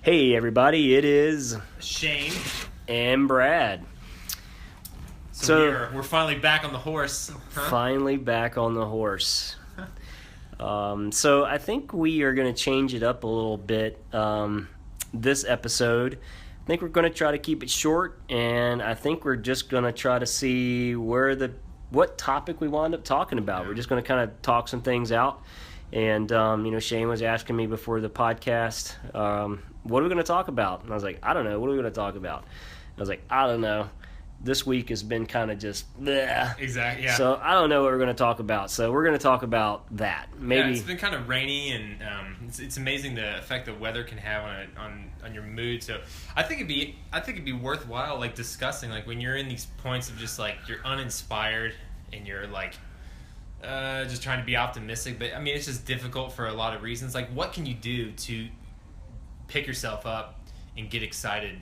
Hey everybody, it is Shane. and Brad. So we're finally back on the horse. Huh? Finally back on the horse. So I think we are going to change it up a little bit this episode. I think we're going to try to keep it short, and I think we're just going to try to see what topic we wind up talking about. We're just going to kind of talk some things out. And, Shane was asking me before the podcast, what are we going to talk about? And I was like, I don't know. What are we going to talk about? I was like, I don't know. This week has been kind of just bleh. Exactly, yeah. So I don't know what we're going to talk about. So we're going to talk about that. Maybe. Yeah, it's been kind of rainy, and it's amazing the effect the weather can have on your mood. So I think it'd be worthwhile like discussing like when you're in these points of just like you're uninspired and you're like just trying to be optimistic, but I mean it's just difficult for a lot of reasons. Like what can you do to pick yourself up and get excited?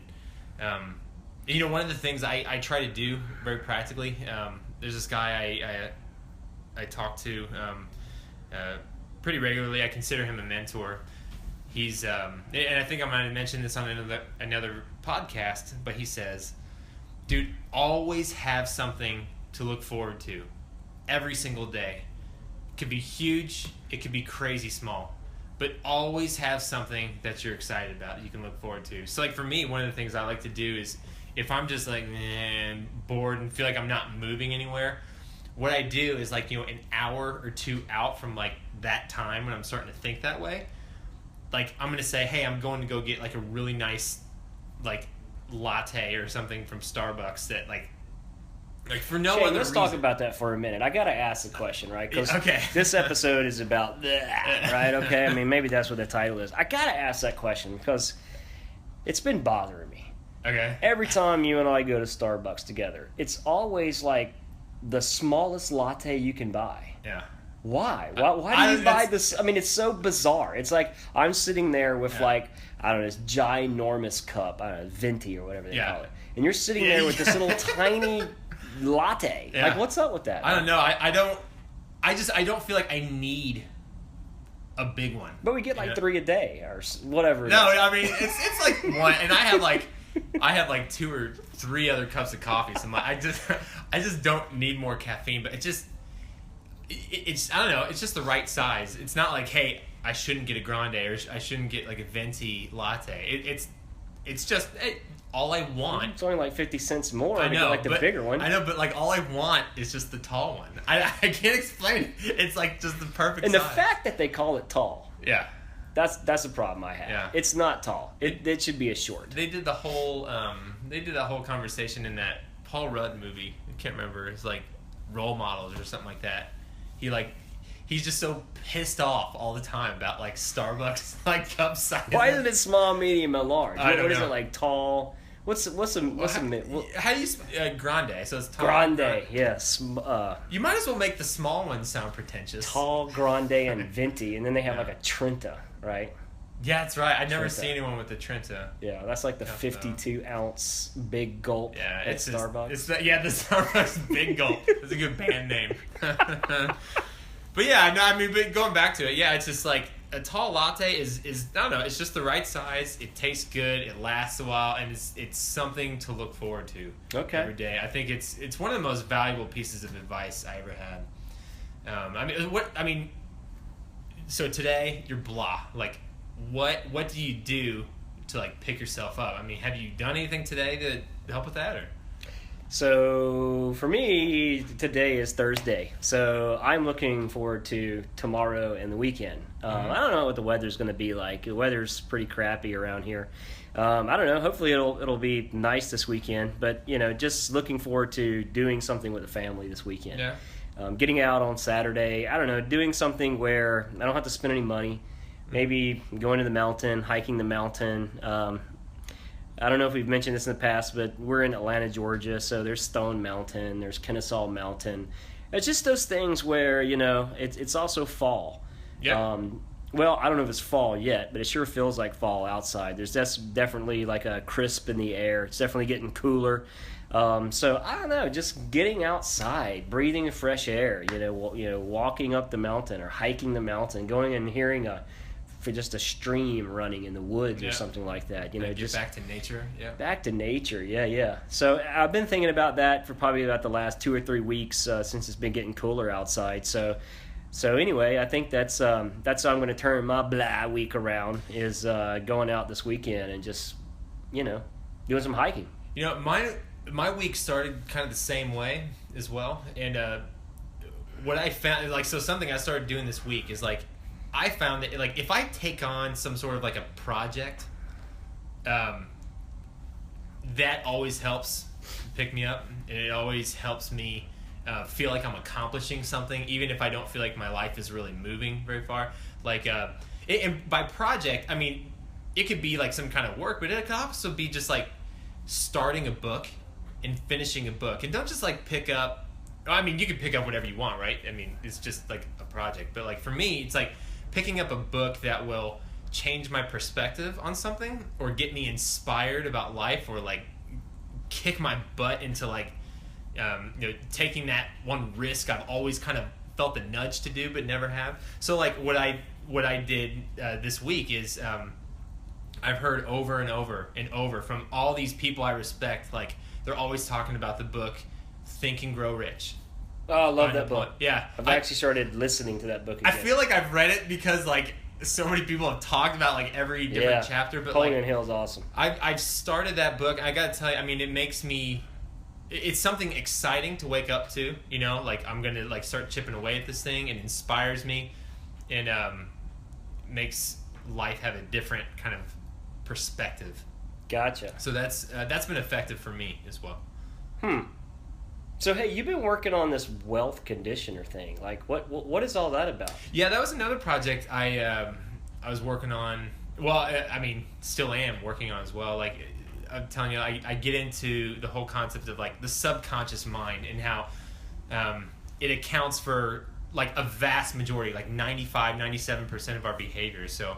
One of the things I try to do very practically, there's this guy I talk to pretty regularly. I consider him a mentor. He's and I think I might have mentioned this on another podcast, but he says, dude, always have something to look forward to every single day. It could be huge, it could be crazy small, but always have something that you're excited about that you can look forward to. So like for me, one of the things I like to do is if I'm just like bored and feel like I'm not moving anywhere, what I do is like, an hour or two out from like that time when I'm starting to think that way, like I'm going to say, hey, I'm going to go get like a really nice like latte or something from Starbucks that like for no Shane, other let's reason. talk about that for a minute. I got to ask the question, right? Because okay. This episode is about that, right? Okay, I mean, maybe that's what the title is. I got to ask that question because it's been bothering me. Okay. Every time you and I go to Starbucks together, it's always like the smallest latte you can buy. Yeah. Why? Why do you buy this? I mean, it's so bizarre. It's like I'm sitting there with like, I don't know, this ginormous cup, I don't know, Venti or whatever they call it. And you're sitting there with this little tiny latte. Yeah. Like, what's up with that? I don't know. I don't feel like I need a big one. But we get like 3 a day or whatever. No, I mean it's like one, and I have like 2 or 3 other cups of coffee. So I just don't need more caffeine. But it's I don't know. It's just the right size. It's not like, hey, I shouldn't get a grande or I shouldn't get like a venti latte. It's just all I want. It's only like 50 cents more. I know, like the bigger one. I know, but like all I want is just the tall one. I can't explain it. It's like just the perfect and size. the fact that they call it tall. Yeah. That's a problem I have. Yeah. It's not tall. It should be a short. They did the whole conversation in that Paul Rudd movie. I can't remember. It's like Role Models or something like that. He's just so pissed off all the time about like Starbucks like cup size. Why isn't it small, medium, and large? I don't What is know. it like tall? How do you grande? So it's tall. grande? Yes. You might as well make the small ones sound pretentious. Tall, grande, and venti, and then they have like a Trenta, right? Yeah, that's right. I've never Trenta. seen anyone with the Trenta. Yeah, that's like the 52-ounce big gulp at Starbucks. The Starbucks Big Gulp. That's a good band name. But yeah, no, I mean, but going back to it, yeah, it's just like a tall latte is I don't know, it's just the right size. It tastes good. It lasts a while, and it's something to look forward to every day. I think it's one of the most valuable pieces of advice I ever had. So today you're blah. Like, what do you do to like pick yourself up? I mean, have you done anything today to help with that, or? So for me, today is Thursday. So I'm looking forward to tomorrow and the weekend. I don't know what the weather's going to be like. The weather's pretty crappy around here. I don't know. Hopefully it'll be nice this weekend. But just looking forward to doing something with the family this weekend. Yeah. Getting out on Saturday. I don't know. Doing something where I don't have to spend any money. Maybe going to the mountain, hiking the mountain. I don't know if we've mentioned this in the past, but we're in Atlanta, Georgia, so there's Stone Mountain, there's Kennesaw Mountain. It's just those things where, it's also fall. Yeah. Well, I don't know if it's fall yet, but it sure feels like fall outside. There's definitely like a crisp in the air. It's definitely getting cooler. So I don't know, just getting outside, breathing the fresh air, walking up the mountain or hiking the mountain, going and hearing a for just a stream running in the woods or something like that. You know, Get just back to nature. Yeah. back to nature. Yeah. So I've been thinking about that for probably about the last 2 or 3 weeks since it's been getting cooler outside. So anyway, I think that's how I'm going to turn my blah week around, is going out this weekend and just, you know, doing some hiking. You know, my week started kind of the same way as well, and what I found, like, so something I started doing this week is, like, I found that, like, if I take on some sort of, like, a project, that always helps pick me up, and it always helps me feel like I'm accomplishing something, even if I don't feel like my life is really moving very far. Like, and by project, I mean, it could be, like, some kind of work, but it could also be just, like, starting a book and finishing a book. And don't just, like, pick up, I mean, you can pick up whatever you want, right? I mean, it's just, like, a project. But, like, for me, it's, like, picking up a book that will change my perspective on something, or get me inspired about life, or, like, kick my butt into, like, you know, taking that one risk I've always kind of felt the nudge to do but never have. So, like, what I did this week is I've heard over and over and over from all these people I respect, like, they're always talking about the book Think and Grow Rich. Oh, I love that book. Yeah. I've actually started listening to that book again. I feel like I've read it because, like, so many people have talked about, like, every different chapter. But Napoleon like, Hill's awesome. I started that book. I gotta tell you, I mean, it makes me, it's something exciting to wake up to, you know, like, I'm gonna, like, start chipping away at this thing, and inspires me, and makes life have a different kind of perspective. Gotcha. So that's been effective for me as well. So, hey, you've been working on this wealth conditioner thing. Like, what is all that about? Yeah, that was another project I was working on. Well, I mean, still am working on as well. Like, I'm telling you, I get into the whole concept of, like, the subconscious mind, and how it accounts for, like, a vast majority, like 95-97% of our behaviors. So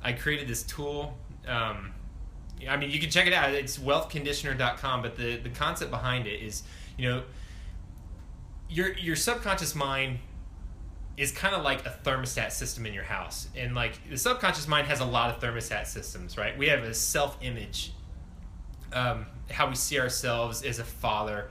I created this tool. I mean, you can check it out. It's wealthconditioner.com, but the concept behind it is, you know, your subconscious mind is kind of like a thermostat system in your house. And, like, the subconscious mind has a lot of thermostat systems, right? We have a self-image, how we see ourselves as a father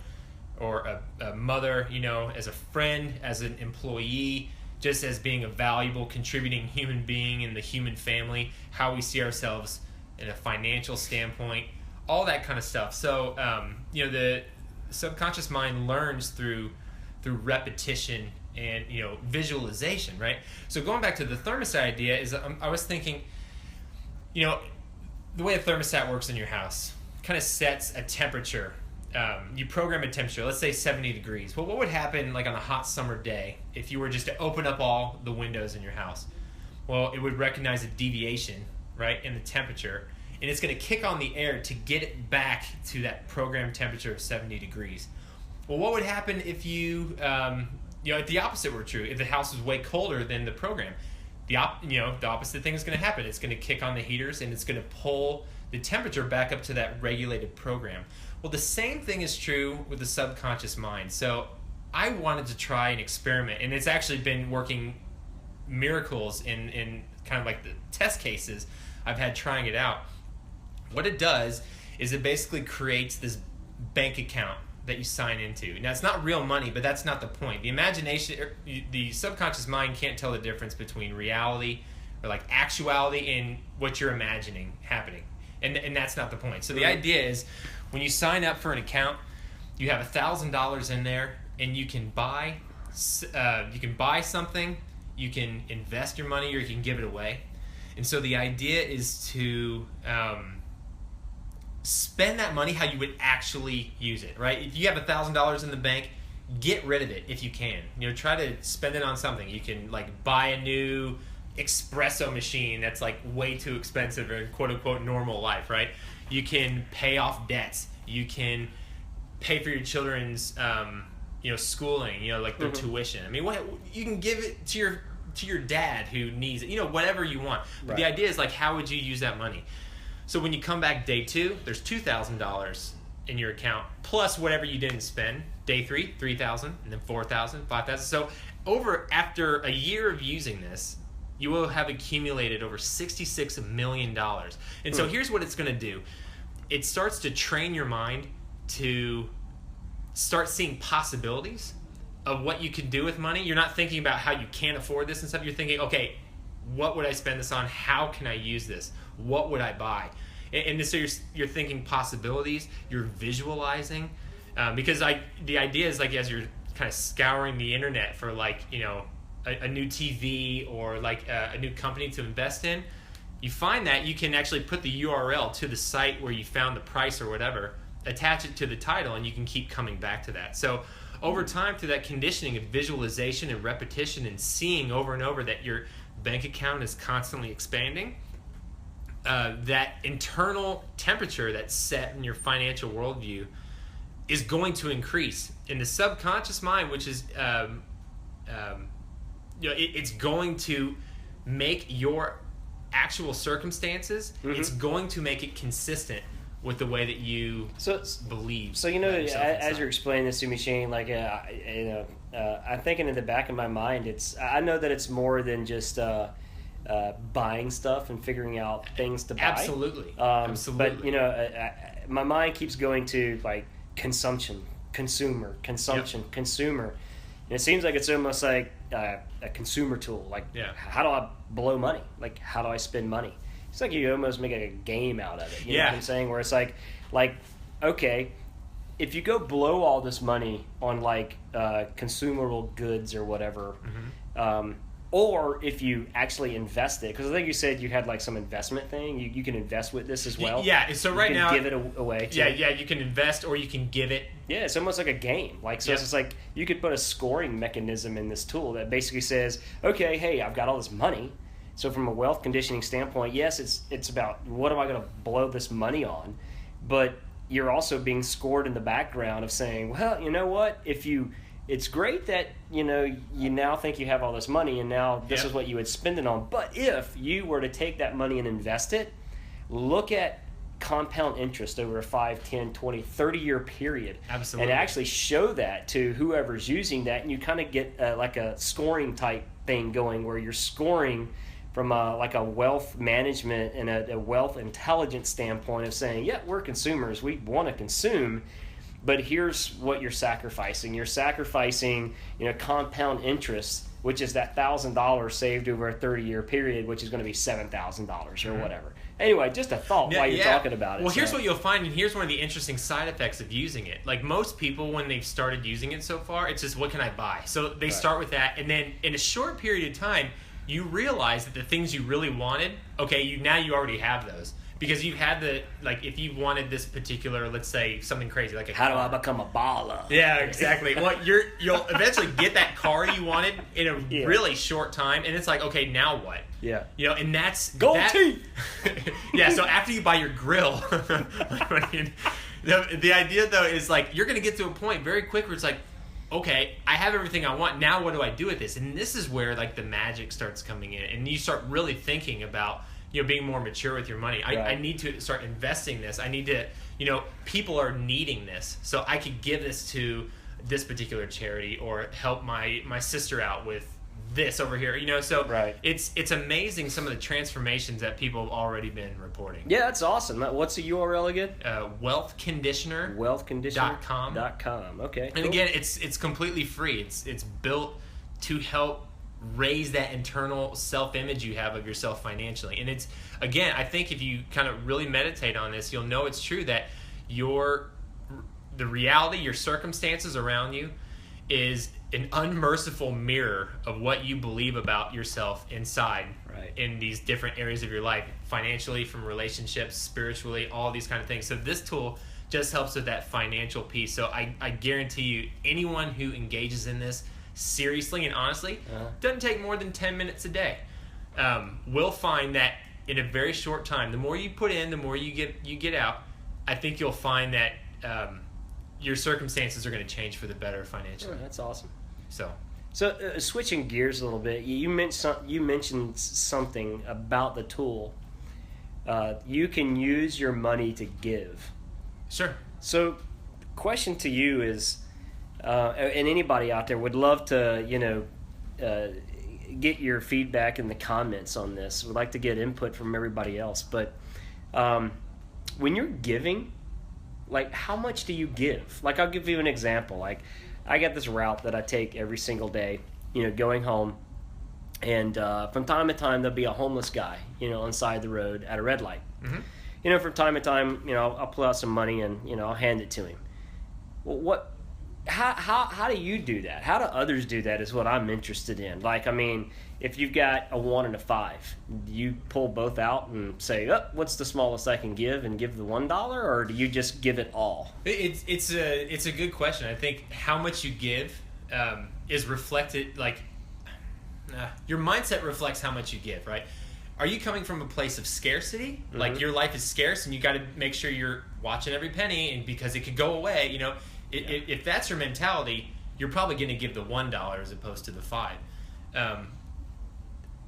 or a mother, you know, as a friend, as an employee, just as being a valuable, contributing human being in the human family, how we see ourselves in a financial standpoint, all that kind of stuff. So, you know, the subconscious mind learns through repetition and, you know, visualization, right? So going back to the thermostat idea, is I was thinking, you know, the way a thermostat works in your house kind of sets a temperature. You program a temperature, let's say 70 degrees. Well, what would happen, like, on a hot summer day if you were just to open up all the windows in your house? Well, it would recognize a deviation, right, in the temperature, and it's going to kick on the air to get it back to that programmed temperature of 70 degrees. Well, what would happen if you know, if the opposite were true, if the house was way colder than the program? The opposite thing is going to happen. It's going to kick on the heaters, and it's going to pull the temperature back up to that regulated program. Well, the same thing is true with the subconscious mind. So I wanted to try an experiment, and it's actually been working miracles in kind of like the test cases I've had trying it out. What it does is it basically creates this bank account that you sign into. Now, it's not real money, but that's not the point. The imagination, the subconscious mind can't tell the difference between reality, or, like, actuality, and what you're imagining happening. And that's not the point. So the idea is, when you sign up for an account, you have $1,000 in there, and you can buy something, you can invest your money, or you can give it away. And so the idea is to spend that money how you would actually use it, right? If you have $1,000 in the bank, get rid of it if you can. You know, try to spend it on something. You can, like, buy a new espresso machine that's, like, way too expensive in quote unquote normal life, right? You can pay off debts. You can pay for your children's you know, schooling, you know, like their tuition. I mean, what, you can give it to your dad who needs it, you know, whatever you want. But the idea is, like, how would you use that money? So when you come back day 2, there's $2,000 in your account plus whatever you didn't spend. Day 3, $3,000, and then $4,000, $5,000. So after a year of using this, you will have accumulated over $66 million. And so here's what it's going to do. It starts to train your mind to start seeing possibilities of what you can do with money. You're not thinking about how you can't afford this and stuff. You're thinking, okay, what would I spend this on? How can I use this? What would I buy? And so you're thinking possibilities. You're visualizing. Because the idea is like as you're kind of scouring the internet for like, you know, a new TV or like a new company to invest in, you find that you can actually put the URL to the site where you found the price or whatever, attach it to the title, and you can keep coming back to that. So over time, through that conditioning of visualization and repetition and seeing over and over that your bank account is constantly expanding, that internal temperature that's set in your financial worldview is going to increase. In the subconscious mind, which is, it's going to make your actual circumstances, it's going to make it consistent with the way that you believe. So, you know, as you're explaining this to me, Shane, like, I'm thinking in the back of my mind, I know that it's more than just buying stuff and figuring out things to buy. Absolutely. But, you know, my mind keeps going to, like, consumption, consumer. And it seems like it's almost like a consumer tool. Like, how do I blow money? Like, how do I spend money? It's like you almost make a game out of it. You know what I'm saying? Where it's like, okay, if you go blow all this money on like consumable goods or whatever, or if you actually invest it, because I think you said you had like some investment thing. You can invest with this as well. Yeah. So right now, give it away. Too. Yeah. You can invest or you can give it. Yeah, it's almost like a game. Like so, it's just like you could put a scoring mechanism in this tool that basically says, okay, hey, I've got all this money. So from a wealth conditioning standpoint, yes, it's about what am I going to blow this money on, but you're also being scored in the background of saying, well, you know what? It's great that you now think you have all this money and now this is what you would spend it on. But if you were to take that money and invest it, look at compound interest over a 5, 10, 20, 30-year period. Absolutely. And actually show that to whoever's using that, and you kind of get like a scoring type thing going where you're scoring from like a wealth management and a wealth intelligence standpoint of saying, yeah, we're consumers. We want to consume, but here's what you're sacrificing. You're sacrificing, compound interest, which is that $1,000 saved over a 30-year period, which is going to be $7,000 or whatever. Anyway, just a thought while you're talking about it. Well, here's what you'll find, and here's one of the interesting side effects of using it. Like most people, when they've started using it so far, it's just, what can I buy? So they start with that, and then in a short period of time, you realize that the things you really wanted, now you already have those. Because you've had if you wanted this particular, let's say, something crazy, like a car. How do I become a baller? Yeah, exactly. Well, you'll eventually get that car you wanted in a really short time, and it's like, okay, now what? Yeah. And that's... Gold teeth! Yeah, so after you buy your grill, the idea, though, is like, you're going to get to a point very quick where it's like, okay, I have everything I want. Now what do I do with this? And this is where like the magic starts coming in, and you start really thinking about being more mature with your money. I need to start investing this. I need to, people are needing this, so I could give this to this particular charity or help my sister out with this over here. So it's amazing some of the transformations that people have already been reporting. Yeah, that's awesome. What's the URL again? Wealthconditioner. Wealthconditioner.com. Okay. And again, it's completely free. It's built to help raise that internal self-image you have of yourself financially. And it's, again, I think if you kind of really meditate on this, you'll know it's true that the reality, your circumstances around you is an unmerciful mirror of what you believe about yourself inside in these different areas of your life, financially, from relationships, spiritually, all these kind of things. So this tool just helps with that financial piece. So I guarantee you, anyone who engages in this seriously and honestly, doesn't take more than 10 minutes a day, will find that in a very short time, the more you put in, the more you get out. I think you'll find that your circumstances are going to change for the better financially. Oh, that's awesome. So switching gears a little bit, you mentioned something about the tool. You can use your money to give. Sure. So, question to you is, and anybody out there would love to, get your feedback in the comments on this. We'd like to get input from everybody else. But when you're giving, like, how much do you give? Like, I'll give you an example. Like, I got this route that I take every single day, going home. And from time to time, there'll be a homeless guy, on the side of the road at a red light. Mm-hmm. From time to time, I'll pull out some money and, I'll hand it to him. Well, how do you do that? How do others do that is what I'm interested in. Like, I mean, if you've got a 1 and a 5, do you pull both out and say, what's the smallest I can give and give the $1, or do you just give it all? It's a good question. I think how much you give is reflected, like, your mindset reflects how much you give, right? Are you coming from a place of scarcity? Mm-hmm. Like, your life is scarce and you got to make sure you're watching every penny, and because it could go away, if that's your mentality, you're probably going to give the $1 as opposed to the 5.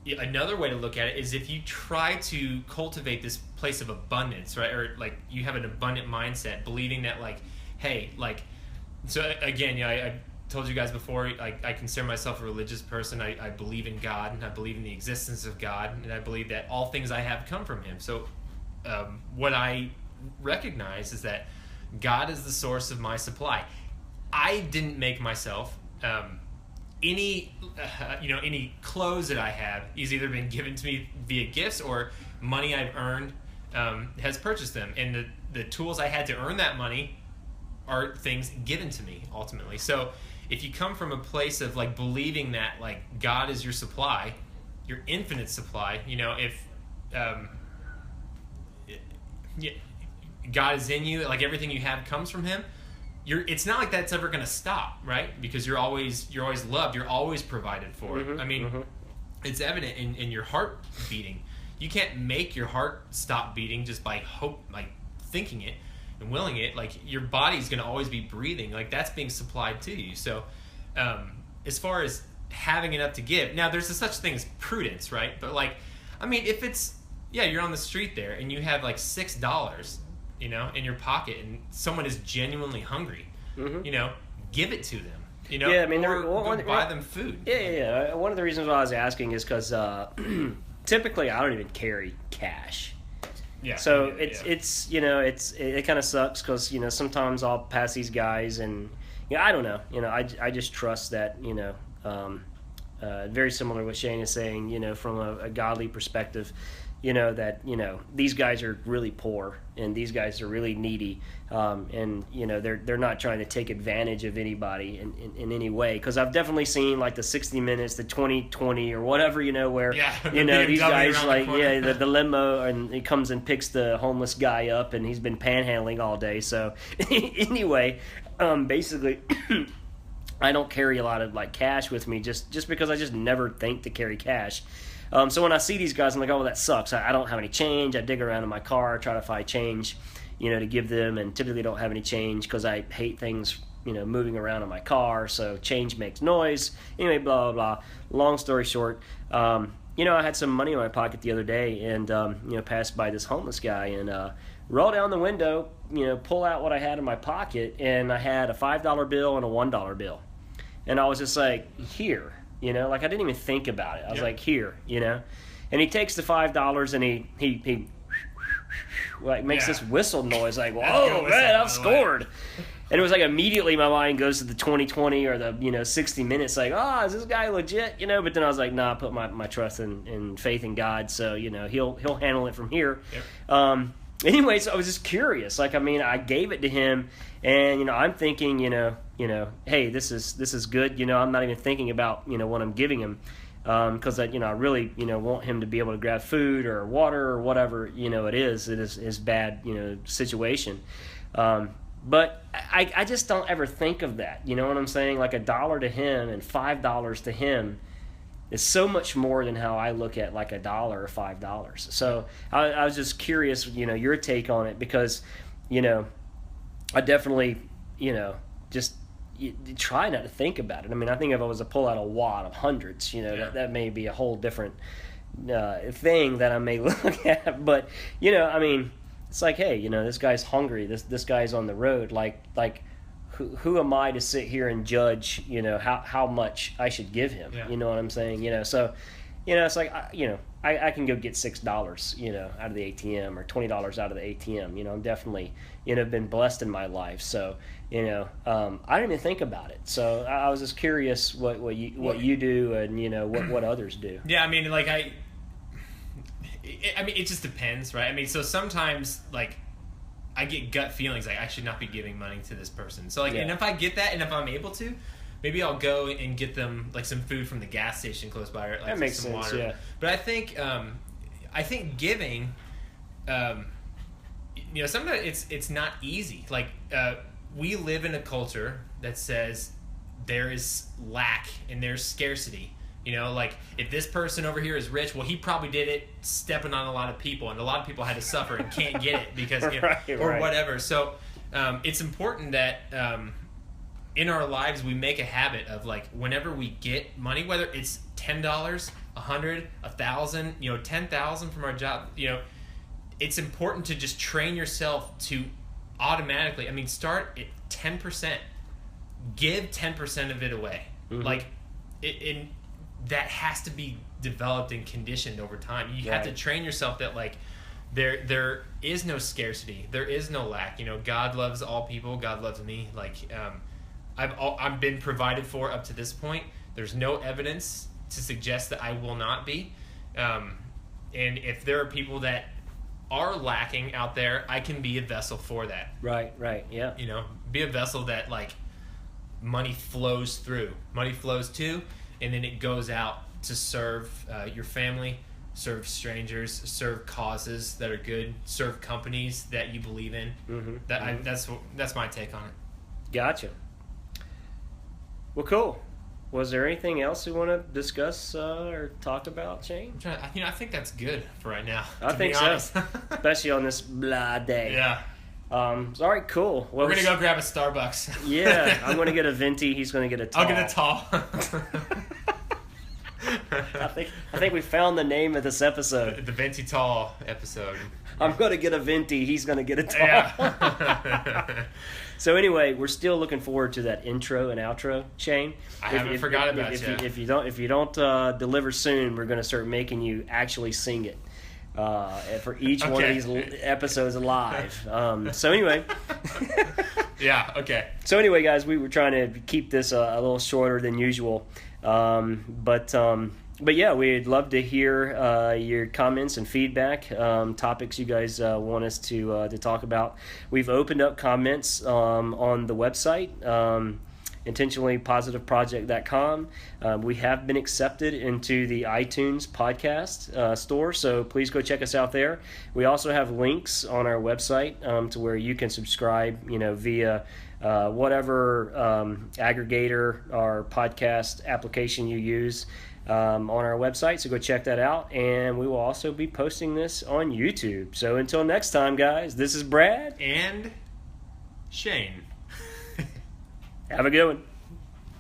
Another way to look at it is if you try to cultivate this place of abundance, right? Or like you have an abundant mindset, believing that like, hey, like, so again, I told you guys before, I consider myself a religious person. I believe in God, and I believe in the existence of God, and I believe that all things I have come from Him. So what I recognize is that God is the source of my supply. I didn't make myself. Any clothes that I have is either been given to me via gifts or money I've earned has purchased them. And the tools I had to earn that money are things given to me ultimately. So if you come from a place of like believing that like God is your supply, your infinite supply, if God is in you, like everything you have comes from Him, it's not like that's ever going to stop, right? Because you're always loved, you're always provided for. Mm-hmm, I mean, mm-hmm. It's evident in your heart beating. You can't make your heart stop beating just by thinking it and willing it. Like, your body's going to always be breathing. Like, that's being supplied to you. So as far as having enough to give, now there's a such thing as prudence, right? But like, I mean, if it's, you're on the street there and you have like $6 in your pocket, and someone is genuinely hungry, mm-hmm. Give it to them, Yeah, I mean, or buy them food. Yeah. One of the reasons why I was asking is because typically I don't even carry cash. Yeah. So it kind of sucks because sometimes I'll pass these guys and I don't know, I just trust that very similar to what Shane is saying, from a godly perspective. That these guys are really poor and these guys are really needy, and they're not trying to take advantage of anybody in any way. Because I've definitely seen like the 60 Minutes, the 2020 or whatever, where these guys like the limo, and he comes and picks the homeless guy up and he's been panhandling all day. So anyway, basically. I don't carry a lot of like cash with me just because I just never think to carry cash. So when I see these guys, I'm like, oh, well, that sucks. I don't have any change. I dig around in my car, try to find change, to give them, and typically don't have any change because I hate things, moving around in my car. So change makes noise. Anyway, blah, blah, blah. Long story short, I had some money in my pocket the other day and, passed by this homeless guy and roll down the window, pull out what I had in my pocket, and I had a $5 bill and a $1 bill. And I was just like, here. Like I didn't even think about it. I was like, here, and he takes the $5 and he like makes this whistle noise, like, whoa, man, I've scored. And it was like immediately my mind goes to the 2020 or the 60 Minutes, like, is this guy legit? But then I was like, nah, I put my trust and faith in God, so he'll handle it from here. Yep. Anyway, so I was just curious. Like, I mean, I gave it to him, and I'm thinking, hey, this is good. I'm not even thinking about what I'm giving him, because I really want him to be able to grab food or water or whatever it is his bad situation. But I just don't ever think of that. You know what I'm saying? Like $1 to him and $5 to him is so much more than how I look at like $1 or $5. So I was just curious, your take on it, because, I definitely, just you try not to think about it. I mean, I think if I was to pull out a wad of hundreds, that may be a whole different thing that I may look at. But, I mean, it's like, hey, this guy's hungry. This guy's on the road. Like, who am I to sit here and judge, how much I should give him? Yeah. You know what I'm saying? So, it's like, I can go get $6, out of the ATM, or $20 out of the ATM. I'm definitely, been blessed in my life. So, I didn't even think about it. So I was just curious what you do, and what others do. Yeah, I mean, like it just depends, right? I mean, so sometimes like I get gut feelings like I should not be giving money to this person. So like, and if I get that, and if I'm able to, maybe I'll go and get them like some food from the gas station close by, or like that makes some sense. water. Yeah. But I think giving, sometimes it's not easy. Like we live in a culture that says there is lack and there's scarcity. Like if this person over here is rich, well, he probably did it stepping on a lot of people, and a lot of people had to suffer and can't get it because or whatever. So it's important that in our lives we make a habit of like whenever we get money, whether it's $10, $100, $1,000, $10,000 from our job, it's important to just train yourself to automatically. I mean, start at 10%, give 10% of it away, like that has to be developed and conditioned over time. You have to train yourself that like there is no scarcity, there is no lack. God loves all people. God loves me. Like I've been provided for up to this point. There's no evidence to suggest that I will not be. And if there are people that are lacking out there, I can be a vessel for that. Right. Yeah. Be a vessel that like money flows through. Money flows to. And then it goes out to serve your family, serve strangers, serve causes that are good, serve companies that you believe in. That's my take on it. Gotcha. Well, cool. Was there anything else you want to discuss or talk about, Shane? I think that's good for right now. I think so, especially on this blah day. Yeah. All right, cool. Well, we're gonna go grab a Starbucks. Yeah, I'm gonna get a Venti. He's gonna get a tall. I'll get a tall. I think we found the name of this episode. The Venti Tall episode. I'm gonna get a Venti. He's gonna get a tall. Yeah. So anyway, we're still looking forward to that intro and outro, Shane. I haven't forgot about you. If you don't deliver soon, we're gonna start making you actually sing it. For each one of these episodes live. So anyway. Yeah, okay. So anyway, guys, we were trying to keep this a little shorter than usual. But yeah, we'd love to hear your comments and feedback, topics you guys want us to talk about. We've opened up comments on the website, intentionallypositiveproject.com. We have been accepted into the iTunes podcast store, so please go check us out there. We also have links on our website to where you can subscribe, via whatever aggregator or podcast application you use on our website. So go check that out, and we will also be posting this on YouTube. So until next time, guys, this is Brad and Shane. Have a good one.